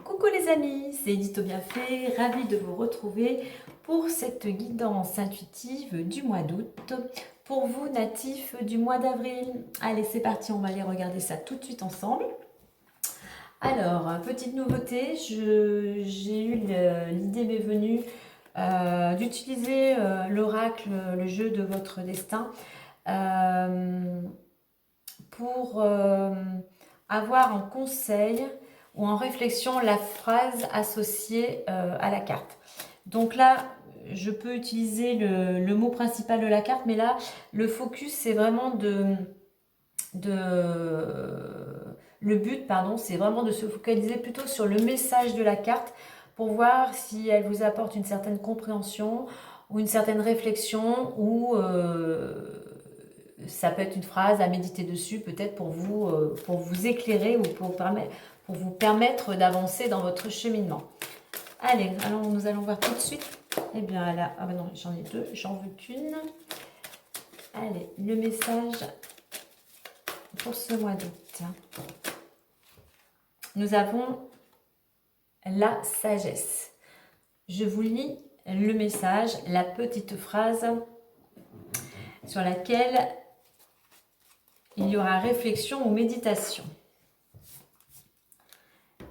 Coucou les amis, c'est Édito Bienfait, ravie de vous retrouver pour cette guidance intuitive du mois d'août, pour vous natifs du mois d'avril. Allez, c'est parti, on va aller regarder ça tout de suite ensemble. Alors, petite nouveauté, l'idée m'est venue d'utiliser l'oracle, le jeu de votre destin, pour avoir en conseil ou en réflexion la phrase associée à la carte. Donc là, je peux utiliser le mot principal de la carte, mais là, le focus, c'est vraiment le but, pardon, c'est vraiment de se focaliser plutôt sur le message de la carte pour voir si elle vous apporte une certaine compréhension ou une certaine réflexion ou ça peut être une phrase à méditer dessus, peut-être pour vous éclairer ou pour vous permettre d'avancer dans votre cheminement. Allez, alors nous allons voir tout de suite. Eh bien là, ah ben non, j'en ai deux, j'en veux qu'une. Allez, le message pour ce mois d'août. Nous avons la sagesse. Je vous lis le message, la petite phrase sur laquelle il y aura réflexion ou méditation.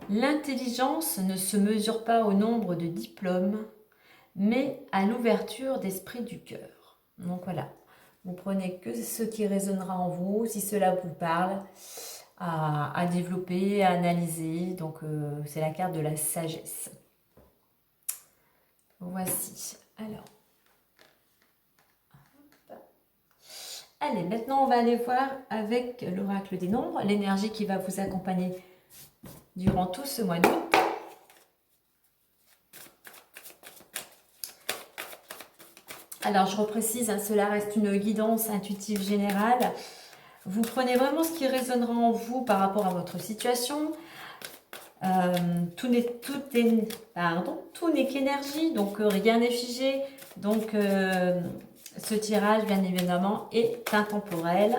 L'intelligence ne se mesure pas au nombre de diplômes, mais à l'ouverture d'esprit du cœur. Donc voilà, vous prenez que ce qui résonnera en vous, si cela vous parle, à développer, à analyser. Donc c'est la carte de la sagesse. Voici. Alors, allez, maintenant on va aller voir avec l'oracle des nombres, l'énergie qui va vous accompagner durant tout ce mois d'août. Alors, je reprécise, hein, cela reste une guidance intuitive générale. Vous prenez vraiment ce qui résonnera en vous par rapport à votre situation. Tout n'est qu'énergie, donc rien n'est figé. Donc, ce tirage, bien évidemment, est intemporel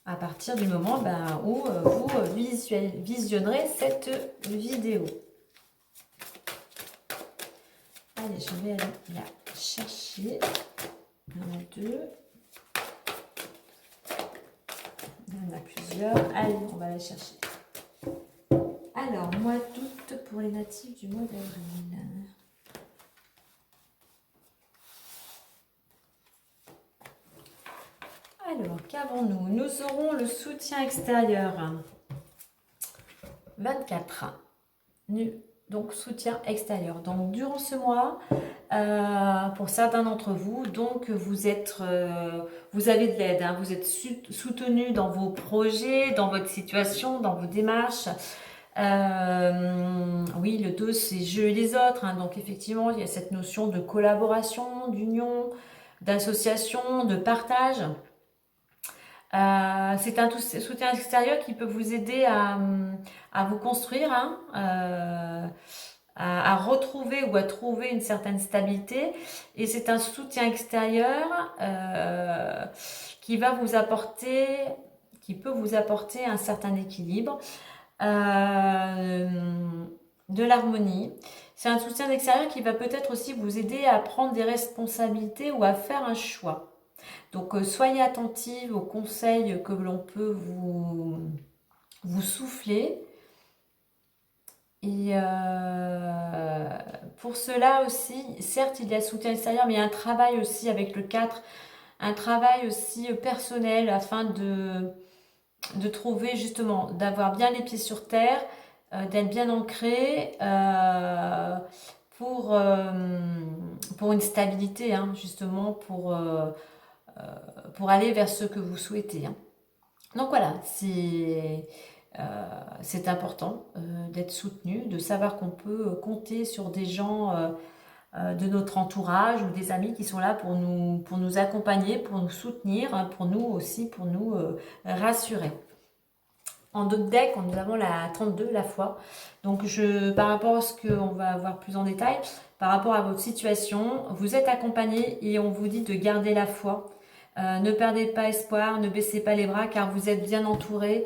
à partir du moment où vous visionnerez cette vidéo. Allez, je vais aller la chercher. Il y en a deux. Il y en a plusieurs. Allez, on va la chercher. Alors, mois d'août pour les natifs du mois d'avril. Alors, qu'avons-nous? Nous aurons le soutien extérieur. 24. Donc, soutien extérieur. Donc, durant ce mois, pour certains d'entre vous, donc vous avez de l'aide, hein, vous êtes soutenu dans vos projets, dans votre situation, dans vos démarches. Oui, le 2, c'est je et les autres, hein, donc effectivement, il y a cette notion de collaboration, d'union, d'association, de partage. C'est un soutien extérieur qui peut vous aider à vous construire, hein, à retrouver ou à trouver une certaine stabilité. Et c'est un soutien extérieur qui peut vous apporter un certain équilibre, de l'harmonie. C'est un soutien extérieur qui va peut-être aussi vous aider à prendre des responsabilités ou à faire un choix. Donc, soyez attentive aux conseils que l'on peut vous souffler. Et pour cela aussi, certes, il y a soutien extérieur, mais il y a un travail aussi avec le 4, un travail aussi personnel afin de trouver justement, d'avoir bien les pieds sur terre, d'être bien ancré pour une stabilité, hein, justement, pour aller vers ce que vous souhaitez. Hein. Donc voilà, c'est important d'être soutenu, de savoir qu'on peut compter sur des gens de notre entourage ou des amis qui sont là pour nous accompagner, pour nous soutenir, hein, pour nous aussi, pour nous rassurer. En d'autres decks, nous avons la 32, la foi. Donc, par rapport à ce qu'on va voir plus en détail, par rapport à votre situation, vous êtes accompagné et on vous dit de garder la foi. Ne perdez pas espoir, ne baissez pas les bras car vous êtes bien entouré,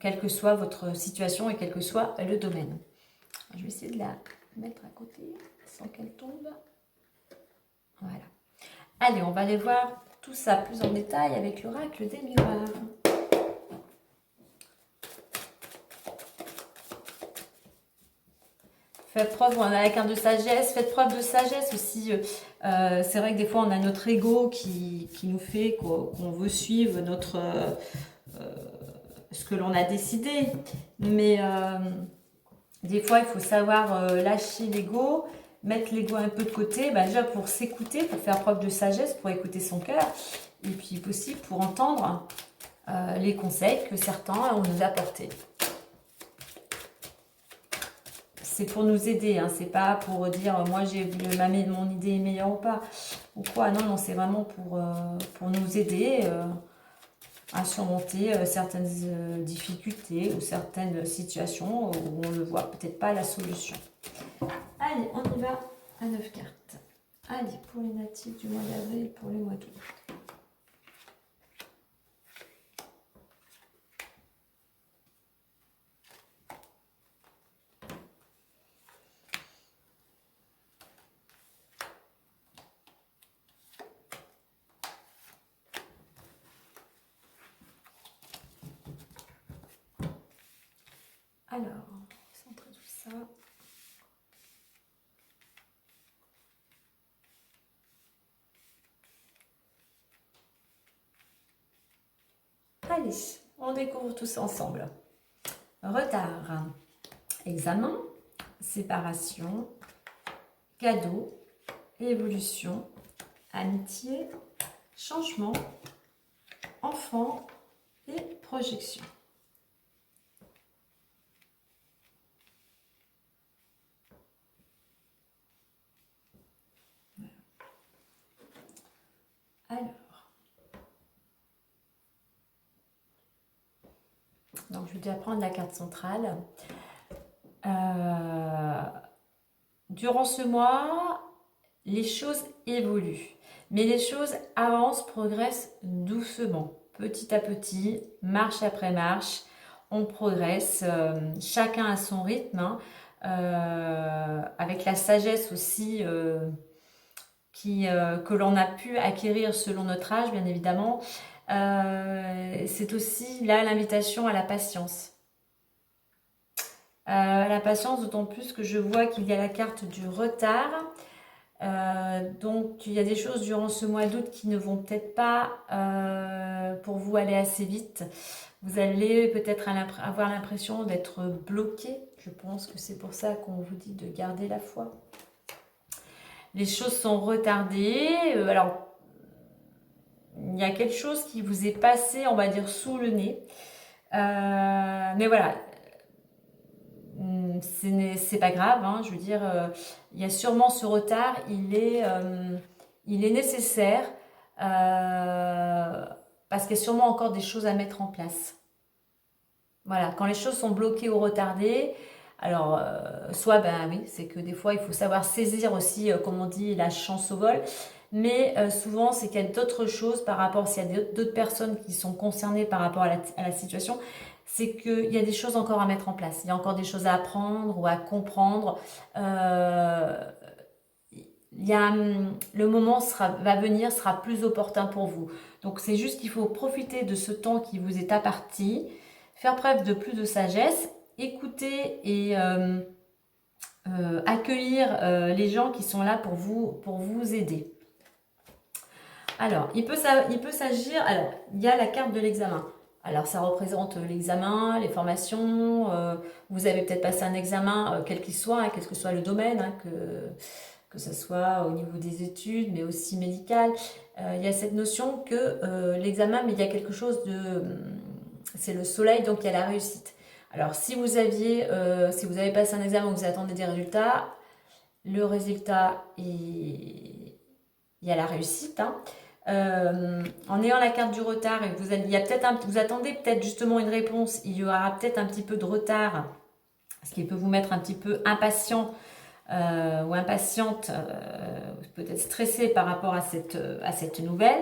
quelle que soit votre situation et quel que soit le domaine. Je vais essayer de la mettre à côté sans qu'elle tombe. Voilà. Allez, on va aller voir tout ça plus en détail avec l'oracle des miroirs. Faites preuve, on a la carte de sagesse, faites preuve de sagesse aussi. C'est vrai que des fois on a notre ego qui nous fait qu'on veut suivre ce que l'on a décidé. Mais des fois il faut savoir lâcher l'ego, mettre l'ego un peu de côté, déjà pour s'écouter, pour faire preuve de sagesse, pour écouter son cœur, et puis possible pour entendre les conseils que certains ont nous apportés. C'est pour nous aider, hein, c'est pas pour dire moi mon idée est meilleure ou pas, ou quoi, non, c'est vraiment pour nous aider à surmonter certaines difficultés ou certaines situations où on ne voit peut-être pas la solution. Allez, on y va à 9 cartes. Allez, pour les natifs du mois d'avril, pour le mois d'août. Alors, centrer tout ça. Allez, on découvre tout ça ensemble. Retard, examen, séparation, cadeau, évolution, amitié, changement, enfant et projection. Alors, donc je vais déjà prendre la carte centrale. Durant ce mois, les choses évoluent, mais les choses avancent, progressent doucement, petit à petit, marche après marche, on progresse, chacun à son rythme, hein, avec la sagesse aussi que l'on a pu acquérir selon notre âge, bien évidemment. C'est aussi là l'invitation à la patience. La patience, d'autant plus que je vois qu'il y a la carte du retard. Donc il y a des choses durant ce mois d'août qui ne vont peut-être pas pour vous aller assez vite. Vous allez peut-être avoir l'impression d'être bloqué. Je pense que c'est pour ça qu'on vous dit de garder la foi. Les choses sont retardées. Alors, il y a quelque chose qui vous est passé, on va dire, sous le nez. Mais voilà, c'est pas grave, hein, je veux dire, il y a sûrement ce retard, il est nécessaire parce qu'il y a sûrement encore des choses à mettre en place. Voilà, quand les choses sont bloquées ou retardées, alors soit, oui, c'est que des fois il faut savoir saisir aussi, comme on dit, la chance au vol, mais souvent c'est qu'il y a d'autres choses par rapport, s'il y a d'autres personnes qui sont concernées par rapport à la situation, c'est qu'il y a des choses encore à mettre en place, il y a encore des choses à apprendre ou à comprendre. Le moment va venir, sera plus opportun pour vous. Donc c'est juste qu'il faut profiter de ce temps qui vous est imparti, faire preuve de plus de sagesse, écouter et accueillir les gens qui sont là pour vous aider. Alors, il peut s'agir... Alors, il y a la carte de l'examen. Alors, ça représente l'examen, les formations. Vous avez peut-être passé un examen, quel qu'il soit, hein, quel que soit le domaine, hein, que ce soit au niveau des études, mais aussi médical. Il y a cette notion que l'examen, mais il y a quelque chose de... c'est le soleil, donc il y a la réussite. Alors, si vous avez passé un examen, vous attendez des résultats, le résultat, il y a la réussite, hein. En ayant la carte du retard et il y a vous attendez peut-être justement une réponse, il y aura peut-être un petit peu de retard, ce qui peut vous mettre un petit peu impatient ou impatiente, peut-être stressée par rapport à cette nouvelle.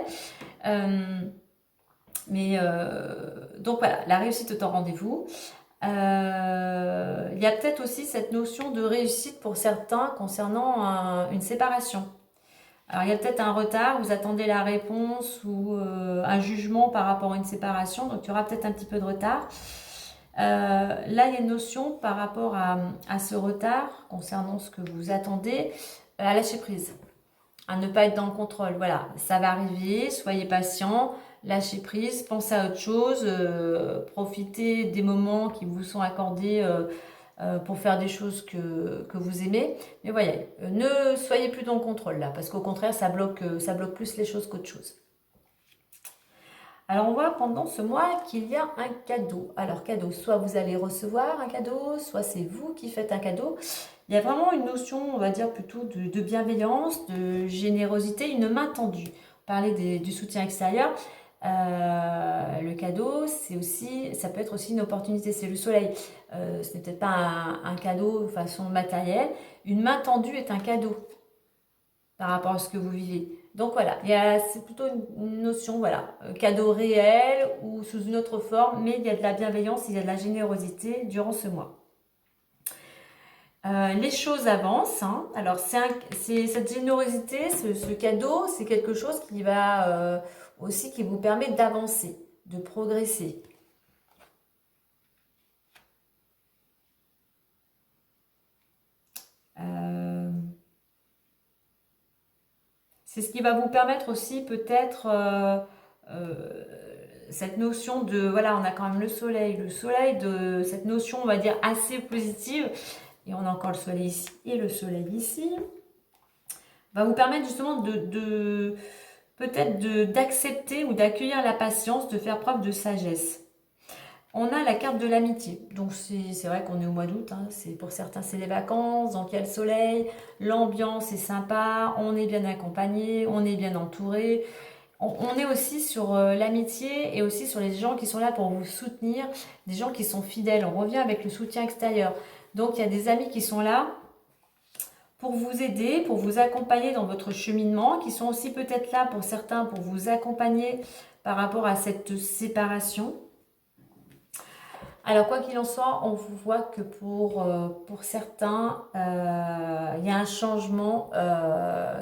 Donc voilà, la réussite est en rendez-vous. Il y a peut-être aussi cette notion de réussite pour certains concernant une séparation. Alors il y a peut-être un retard, vous attendez la réponse ou un jugement par rapport à une séparation, donc il y aura peut-être un petit peu de retard. Là, il y a une notion par rapport à ce retard concernant ce que vous attendez, à lâcher prise, à ne pas être dans le contrôle. Voilà, ça va arriver, soyez patient, lâchez prise, pensez à autre chose, profitez des moments qui vous sont accordés pour faire des choses que vous aimez. Mais voyez, ne soyez plus dans le contrôle là, parce qu'au contraire, ça bloque plus les choses qu'autre chose. Alors on voit pendant ce mois qu'il y a un cadeau. Alors cadeau, soit vous allez recevoir un cadeau, soit c'est vous qui faites un cadeau. Il y a vraiment une notion, on va dire plutôt de bienveillance, de générosité, une main tendue. On parlait du soutien extérieur. Le cadeau, ça peut être aussi une opportunité, c'est le soleil. Ce n'est peut-être pas un cadeau de façon matérielle. Une main tendue est un cadeau par rapport à ce que vous vivez. Donc voilà, c'est plutôt une notion, voilà, cadeau réel ou sous une autre forme, mais il y a de la bienveillance, il y a de la générosité durant ce mois. Les choses avancent, hein. Alors cette générosité, ce cadeau, c'est quelque chose qui va aussi qui vous permet d'avancer, de progresser. C'est ce qui va vous permettre aussi peut-être cette notion de, voilà, on a quand même le soleil, de cette notion, on va dire, assez positive, et on a encore le soleil ici et le soleil ici, va vous permettre justement peut-être d'accepter ou d'accueillir la patience, de faire preuve de sagesse. On a la carte de l'amitié. Donc c'est vrai qu'on est au mois d'août, hein. Pour certains c'est les vacances, donc il y a le soleil, l'ambiance est sympa, on est bien accompagné, on est bien entouré. On est aussi sur l'amitié et aussi sur les gens qui sont là pour vous soutenir, des gens qui sont fidèles. On revient avec le soutien extérieur. Donc il y a des amis qui sont là pour vous aider, pour vous accompagner dans votre cheminement, qui sont aussi peut-être là pour certains pour vous accompagner par rapport à cette séparation. Alors, quoi qu'il en soit, on voit que pour certains, il y a un changement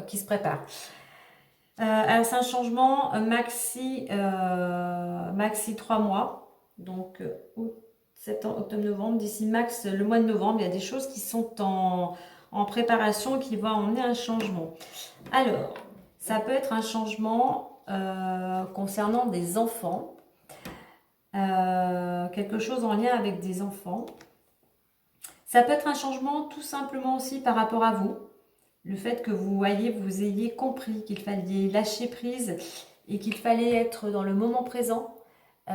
qui se prépare. Alors, c'est un changement maxi 3 mois. Donc, août, septembre, octobre, novembre. D'ici max le mois de novembre, il y a des choses qui sont en préparation qui vont emmener un changement. Alors, ça peut être un changement concernant des enfants. Quelque chose en lien avec des enfants. Ça peut être un changement tout simplement aussi par rapport à vous. Le fait que vous ayez compris qu'il fallait lâcher prise et qu'il fallait être dans le moment présent. Un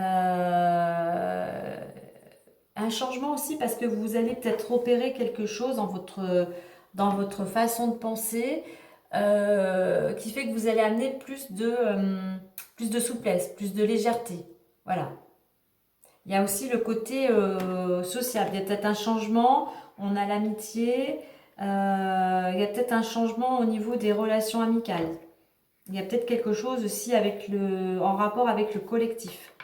changement aussi parce que vous allez peut-être opérer quelque chose dans votre façon de penser qui fait que vous allez amener plus de souplesse, plus de légèreté. Voilà. Il y a aussi le côté social. Il y a peut-être un changement, on a l'amitié, il y a peut-être un changement au niveau des relations amicales. Il y a peut-être quelque chose aussi en rapport avec le collectif.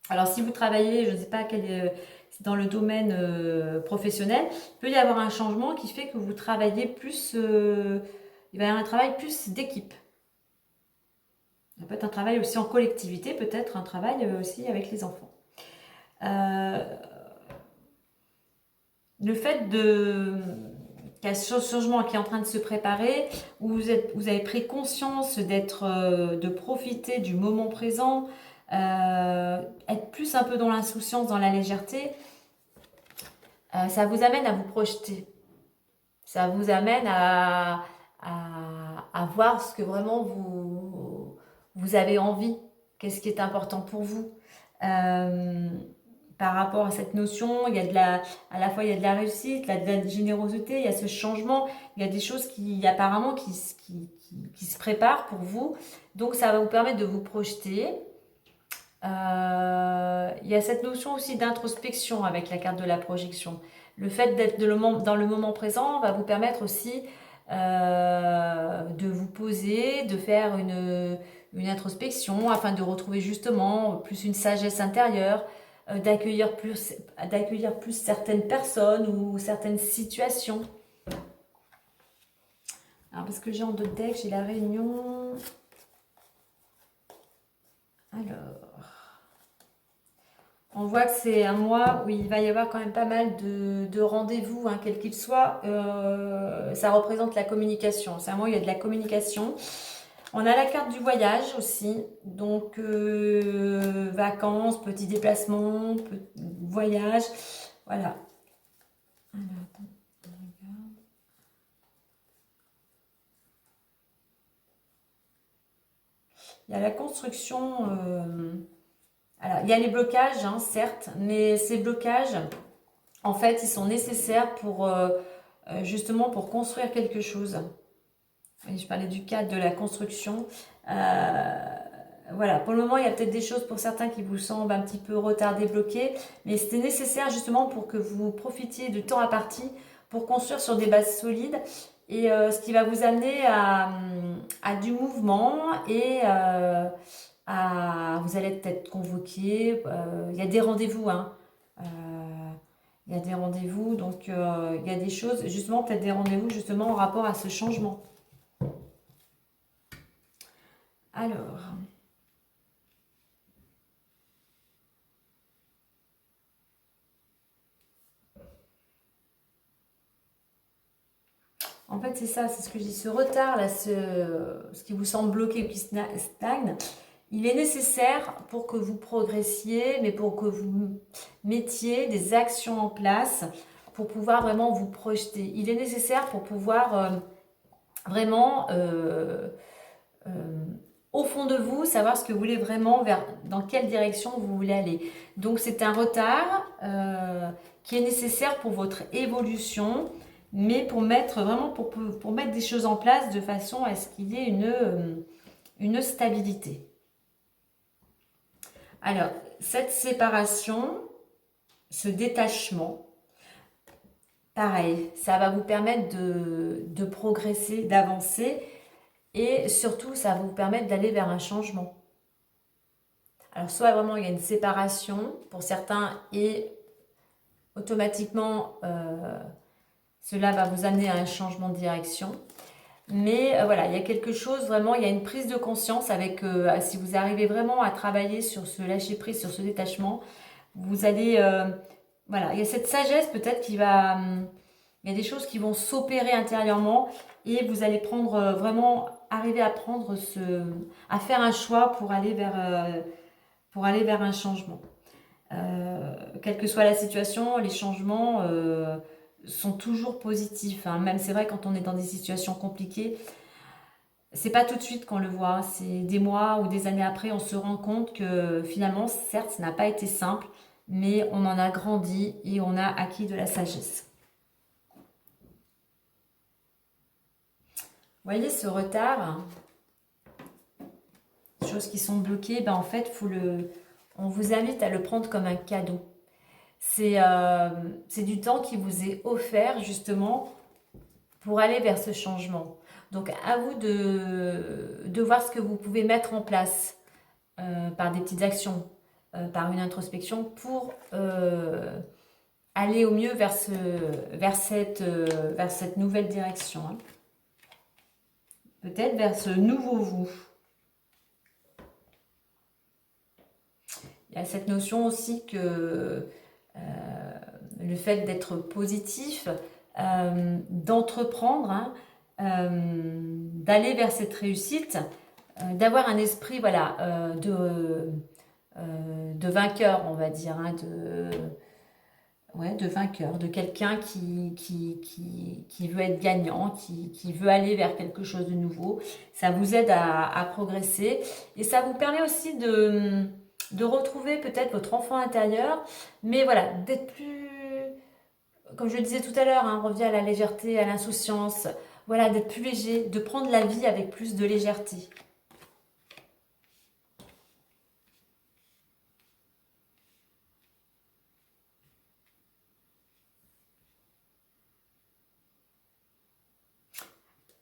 Alors si vous travaillez, je ne sais pas dans le domaine professionnel, il peut y avoir un changement qui fait que vous travaillez plus, il va y avoir un travail plus d'équipe. Ça peut être un travail aussi en collectivité, peut-être un travail aussi avec les enfants. Le fait qu'il y a ce changement qui est en train de se préparer, où vous avez pris conscience de profiter du moment présent, être plus un peu dans l'insouciance, dans la légèreté, ça vous amène à vous projeter. Ça vous amène à voir ce que vraiment vous avez envie, qu'est-ce qui est important pour vous. par rapport à cette notion, il y a à la fois il y a de la réussite, de la générosité, il y a ce changement, il y a des choses qui apparemment qui se préparent pour vous. Donc ça va vous permettre de vous projeter. Il y a cette notion aussi d'introspection avec la carte de la projection. Le fait d'être dans le moment présent va vous permettre aussi de vous poser, de faire une introspection afin de retrouver justement plus une sagesse intérieure, d'accueillir plus certaines personnes ou certaines situations. Alors parce que j'ai en deux decks, j'ai la Réunion. Alors, on voit que c'est un mois où il va y avoir quand même pas mal de rendez-vous, hein, quel qu'il soit. Ça représente la communication. C'est un mois où il y a de la communication. On a la carte du voyage aussi. Donc, vacances, petits déplacements, voyage. Voilà. Alors, attends, on regarde. Il y a la construction... alors, il y a les blocages, hein, certes, mais ces blocages, en fait, ils sont nécessaires pour justement pour construire quelque chose. Oui, je parlais du cadre de la construction. Voilà, pour le moment, il y a peut-être des choses pour certains qui vous semblent un petit peu retardées, bloquées, mais c'était nécessaire justement pour que vous profitiez de temps imparti pour construire sur des bases solides et ce qui va vous amener à du mouvement et vous allez peut-être convoqué, il y a des rendez-vous, hein. Il y a des rendez-vous, donc il y a des choses, justement peut-être des rendez-vous justement en rapport à ce changement. Alors, en fait c'est ça, c'est ce que je dis, ce retard là, ce qui vous semble bloqué ou qui stagne, il est nécessaire pour que vous progressiez, mais pour que vous mettiez des actions en place pour pouvoir vraiment vous projeter. Il est nécessaire pour pouvoir vraiment, au fond de vous, savoir ce que vous voulez vraiment, dans quelle direction vous voulez aller. Donc c'est un retard qui est nécessaire pour votre évolution, mais pour mettre vraiment pour mettre des choses en place de façon à ce qu'il y ait une stabilité. Alors, cette séparation, ce détachement, pareil, ça va vous permettre de progresser, d'avancer et surtout, ça va vous permettre d'aller vers un changement. Alors, soit vraiment il y a une séparation pour certains et automatiquement, cela va vous amener à un changement de direction. Mais voilà, il y a quelque chose, vraiment, il y a une prise de conscience avec, si vous arrivez vraiment à travailler sur ce lâcher-prise, sur ce détachement, vous allez, voilà, il y a cette sagesse peut-être qui va, il y a des choses qui vont s'opérer intérieurement et vous allez prendre vraiment, arriver à prendre à faire un choix pour aller vers un changement. Quelle que soit la situation, les changements sont toujours positifs, hein. Même c'est vrai quand on est dans des situations compliquées, c'est pas tout de suite qu'on le voit, c'est des mois ou des années après, on se rend compte que finalement, certes, ça n'a pas été simple, mais on en a grandi et on a acquis de la sagesse. Vous voyez ce retard, choses qui sont bloquées, ben en fait, on vous invite à le prendre comme un cadeau. C'est du temps qui vous est offert justement pour aller vers ce changement. Donc à vous de voir ce que vous pouvez mettre en place par des petites actions, par une introspection pour aller au mieux vers cette nouvelle direction, hein. Peut-être vers ce nouveau vous. Il y a cette notion aussi que le fait d'être positif, d'entreprendre, hein, d'aller vers cette réussite, d'avoir un esprit voilà, de vainqueur, on va dire, hein, de vainqueur, de quelqu'un qui veut être gagnant, qui veut aller vers quelque chose de nouveau. Ça vous aide à progresser et ça vous permet aussi de retrouver peut-être votre enfant intérieur, mais voilà, d'être plus, comme je le disais tout à l'heure, hein, on revient à la légèreté, à l'insouciance, voilà, d'être plus léger, de prendre la vie avec plus de légèreté.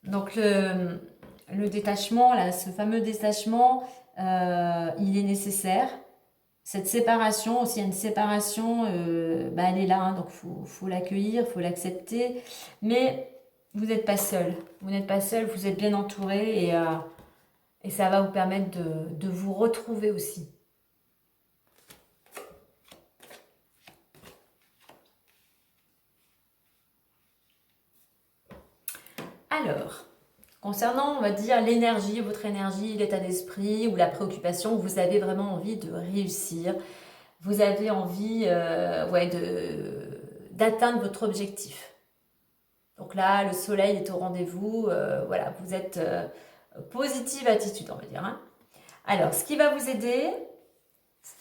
Donc le détachement, là, ce fameux détachement, il est nécessaire. Cette séparation, aussi il y a une séparation, bah, elle est là, hein, donc faut l'accueillir, il faut l'accepter. Mais vous n'êtes pas seul. Vous n'êtes pas seul, vous êtes bien entouré et ça va vous permettre de vous retrouver aussi. Alors, concernant, on va dire, l'énergie, votre énergie, l'état d'esprit ou la préoccupation, vous avez vraiment envie de réussir. Vous avez envie ouais, d'atteindre votre objectif. Donc là, le soleil est au rendez-vous. Voilà, vous êtes positive attitude, on va dire. Hein. Alors, ce qui va vous aider,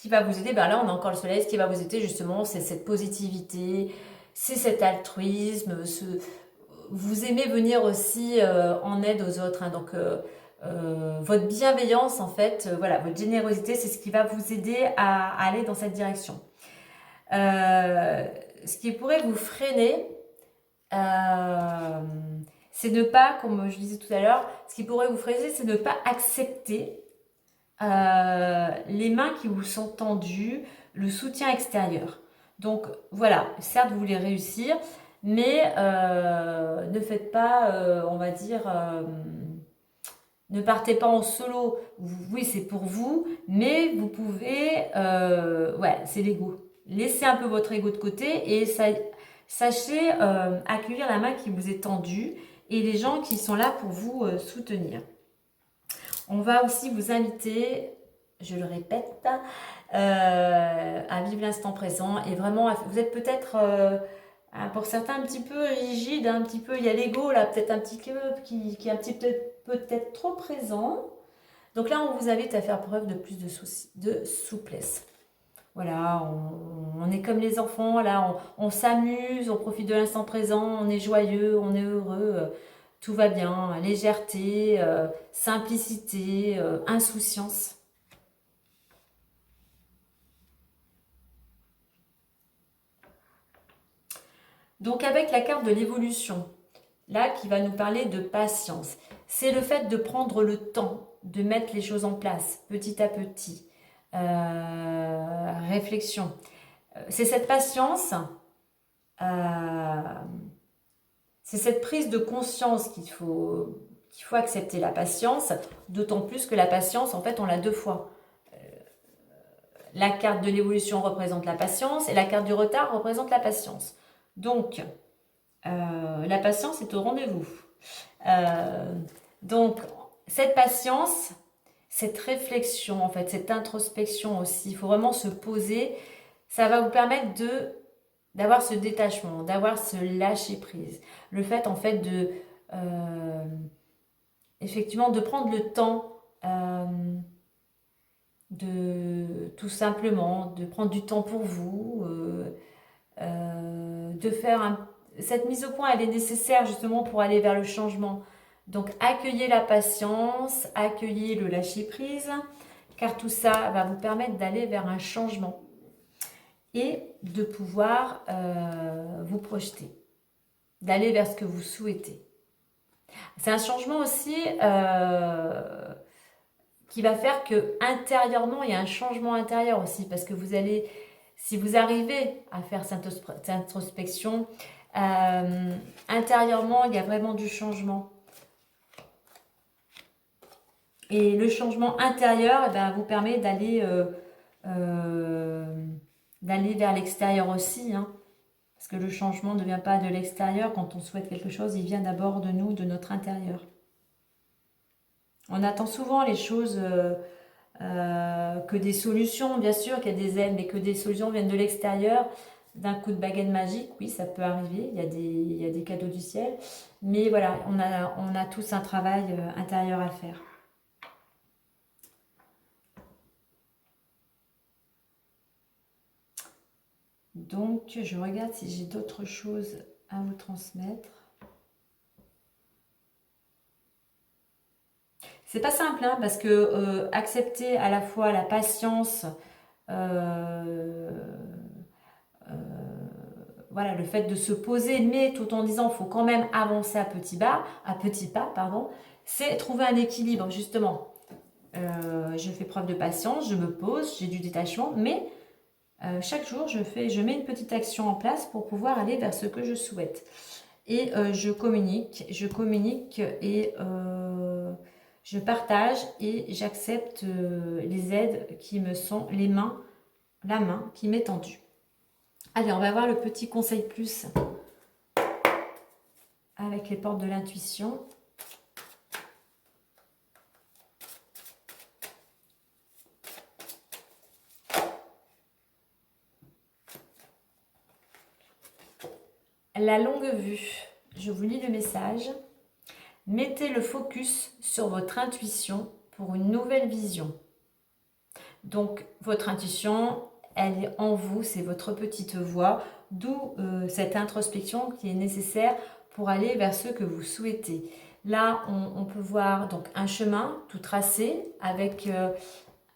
ben là, on a encore le soleil. Ce qui va vous aider, justement, c'est cette positivité, c'est cet altruisme. Vous aimez venir aussi en aide aux autres. Hein, donc, votre bienveillance, en fait, voilà, votre générosité, c'est ce qui va vous aider à aller dans cette direction. Ce qui pourrait vous freiner, c'est ne pas, comme je disais tout à l'heure, ce qui pourrait vous freiner, c'est ne pas accepter les mains qui vous sont tendues, le soutien extérieur. Donc voilà, certes vous voulez réussir, mais ne faites pas, on va dire, ne partez pas en solo. Oui, c'est pour vous, mais vous pouvez, ouais, c'est l'ego. Laissez un peu votre ego de côté et sachez accueillir la main qui vous est tendue et les gens qui sont là pour vous soutenir. On va aussi vous inviter, je le répète, à vivre l'instant présent et vraiment, vous êtes peut-être pour certains un petit peu rigide, un petit peu, il y a l'ego là, peut-être un petit peu qui est un petit peu peut-être trop présent. Donc là, on vous invite à faire preuve de plus de souplesse. Voilà, on est comme les enfants, là, on s'amuse, on profite de l'instant présent, on est joyeux, on est heureux, tout va bien, légèreté, simplicité, insouciance. Donc avec la carte de l'évolution, là qui va nous parler de patience, c'est le fait de prendre le temps, de mettre les choses en place petit à petit. Réflexion. C'est cette patience, c'est cette prise de conscience qu'il faut accepter la patience, d'autant plus que la patience, en fait, on l'a deux fois. La carte de l'évolution représente la patience et la carte du retard représente la patience. Donc, la patience est au rendez-vous. Donc, cette patience, cette réflexion, en fait, cette introspection aussi, il faut vraiment se poser. Ça va vous permettre d'avoir ce détachement, d'avoir ce lâcher prise. Le fait, en fait, effectivement, de prendre le temps de tout simplement, de prendre du temps pour vous, de faire cette mise au point, elle est nécessaire justement pour aller vers le changement. Donc accueillez la patience, accueillez le lâcher prise, car tout ça va vous permettre d'aller vers un changement et de pouvoir vous projeter, d'aller vers ce que vous souhaitez. C'est un changement aussi qui va faire que intérieurement, il y a un changement intérieur aussi, parce que vous allez, si vous arrivez à faire cette introspection, intérieurement, il y a vraiment du changement. Et le changement intérieur eh ben, vous permet d'aller vers l'extérieur aussi. Hein. Parce que le changement ne vient pas de l'extérieur. Quand on souhaite quelque chose, il vient d'abord de nous, de notre intérieur. On attend souvent les choses, que des solutions, bien sûr, qu'il y a des aides, mais que des solutions viennent de l'extérieur. D'un coup de baguette magique, oui, ça peut arriver. Il y a des cadeaux du ciel. Mais voilà, on a tous un travail intérieur à faire. Donc, je regarde si j'ai d'autres choses à vous transmettre. C'est pas simple, hein, parce que accepter à la fois la patience, voilà, le fait de se poser, mais tout en disant, il faut quand même avancer à petits pas, pardon, c'est trouver un équilibre, justement. Je fais preuve de patience, je me pose, j'ai du détachement, mais chaque jour, je mets une petite action en place pour pouvoir aller vers ce que je souhaite. Et je communique et je partage et j'accepte les aides qui me sont, la main qui m'est tendue. Allez, on va voir le petit conseil plus avec les portes de l'intuition. La longue vue. Je vous lis le message. Mettez le focus sur votre intuition pour une nouvelle vision. Donc, votre intuition, elle est en vous, c'est votre petite voix, d'où cette introspection qui est nécessaire pour aller vers ce que vous souhaitez. Là, on peut voir donc un chemin tout tracé avec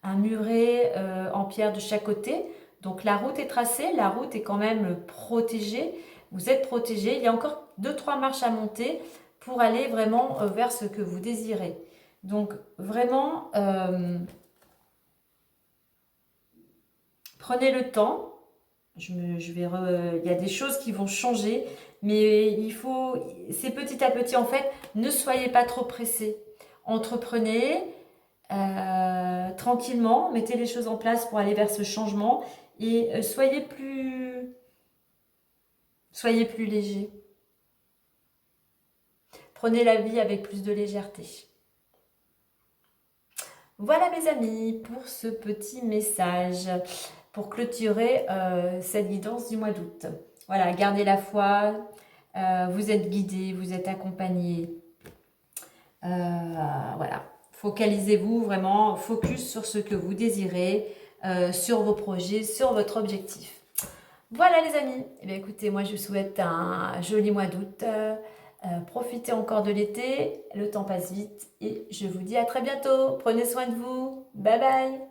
un muret en pierre de chaque côté. Donc, la route est tracée, la route est quand même protégée. Vous êtes protégé. Il y a encore 2-3 marches à monter pour aller vraiment vers ce que vous désirez. Donc, vraiment... prenez le temps, il y a des choses qui vont changer, mais c'est petit à petit en fait, ne soyez pas trop pressés. Entreprenez tranquillement, mettez les choses en place pour aller vers ce changement et soyez plus léger. Prenez la vie avec plus de légèreté. Voilà mes amis pour ce petit message. Pour clôturer cette guidance du mois d'août. Voilà, gardez la foi, vous êtes guidés, vous êtes accompagnés. Voilà, focalisez-vous vraiment, focus sur ce que vous désirez, sur vos projets, sur votre objectif. Voilà les amis, eh bien, écoutez, moi je vous souhaite un joli mois d'août. Profitez encore de l'été, le temps passe vite et je vous dis à très bientôt. Prenez soin de vous, bye bye.